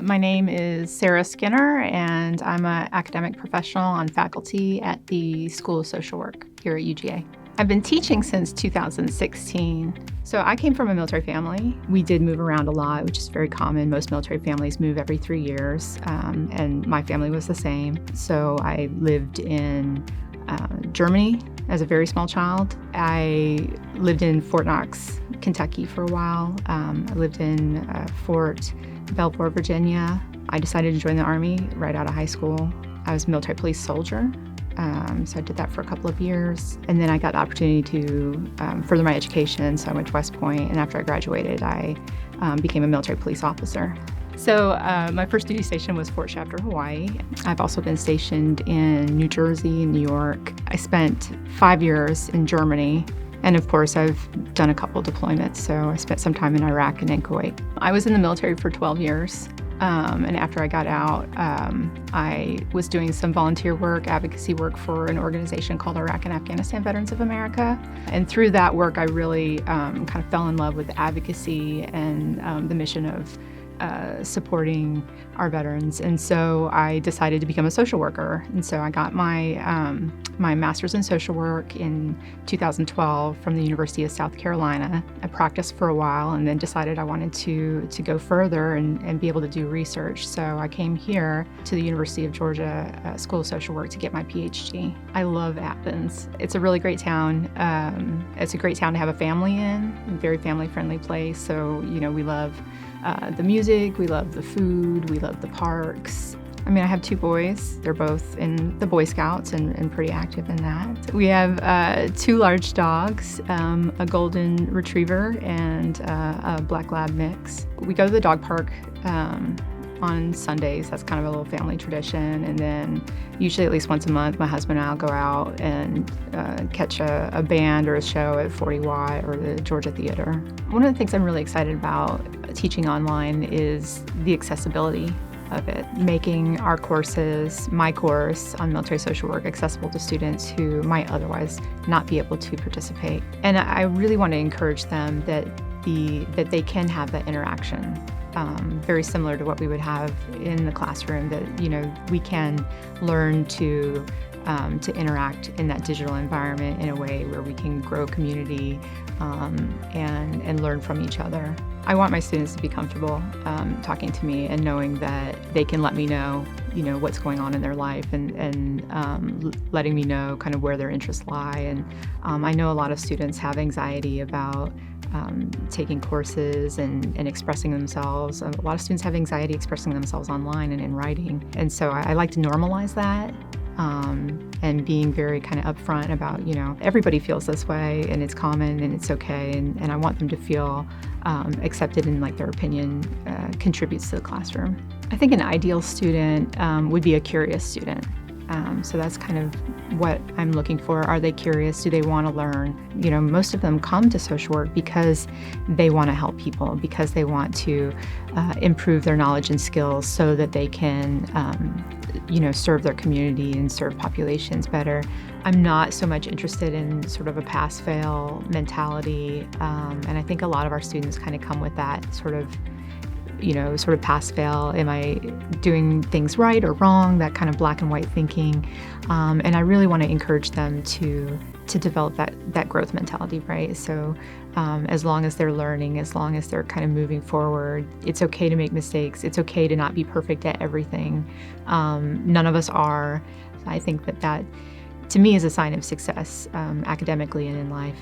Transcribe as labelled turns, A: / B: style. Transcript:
A: My name is Sara Skinner, and I'm an academic professional on faculty at the School of Social Work here at UGA. I've been teaching since 2016. So I came from a military family. We did move around a lot, which is very common. Most military families move every 3 years, and my family was the same. So I lived in Germany as a very small child. I lived in Fort Knox, Kentucky for a while. I lived in Fort Belvoir, Virginia. I decided to join the Army right out of high school. I was a military police soldier. So I did that for a couple of years. And then I got the opportunity to further my education. So I went to West Point, and after I graduated, I became a military police officer. So my first duty station was Fort Shafter, Hawaii. I've also been stationed in New Jersey, New York. I spent 5 years in Germany. And of course, I've done a couple deployments. So I spent some time in Iraq and in Kuwait. I was in the military for 12 years. And after I got out, I was doing some volunteer work, advocacy work for an organization called Iraq and Afghanistan Veterans of America. And through that work, I really kind of fell in love with advocacy and the mission of supporting our veterans. And so I decided to become a social worker. And so I got my my master's in social work in 2012 from the University of South Carolina. I practiced for a while and then decided I wanted to go further and be able to do research. So I came here to the University of Georgia School of Social Work to get my PhD. I love Athens. It's a really great town. It's a great town to have a family in, a very family-friendly place. So, you know, we love the music, we love the food, we love the parks. I mean, I have 2 boys. They're both in the Boy Scouts and pretty active in that. We have 2 large dogs, a golden retriever and a black lab mix. We go to the dog park on Sundays. That's kind of a little family tradition. And then usually at least once a month, my husband and I'll go out and catch a band or a show at 40Y or the Georgia Theater. One of the things I'm really excited about teaching online is the accessibility of it, making our courses, my course on military social work, accessible to students who might otherwise not be able to participate. And I really want to encourage them that they can have that interaction, very similar to what we would have in the classroom, that, you know, we can learn to interact in that digital environment in a way where we can grow community and learn from each other. I want my students to be comfortable talking to me and knowing that they can let me know, you know, what's going on in their life and letting me know kind of where their interests lie. And I know a lot of students have anxiety about taking courses and expressing themselves. A lot of students have anxiety expressing themselves online and in writing. And so I like to normalize that. And being very kind of upfront about, you know, everybody feels this way and it's common and it's okay. And I want them to feel accepted and like their opinion contributes to the classroom. I think an ideal student would be a curious student. So that's kind of what I'm looking for. Are they curious? Do they want to learn? You know, most of them come to social work because they want to help people, because they want to improve their knowledge and skills so that they can, you know, serve their community and serve populations better. I'm not so much interested in sort of a pass-fail mentality, and I think a lot of our students kind of come with that sort of, you know, sort of pass-fail. Am I doing things right or wrong? That kind of black and white thinking. And I really want to encourage them to develop that growth mentality, right? So as long as they're learning, as long as they're kind of moving forward, it's okay to make mistakes. It's okay to not be perfect at everything. None of us are. I think that to me is a sign of success academically and in life.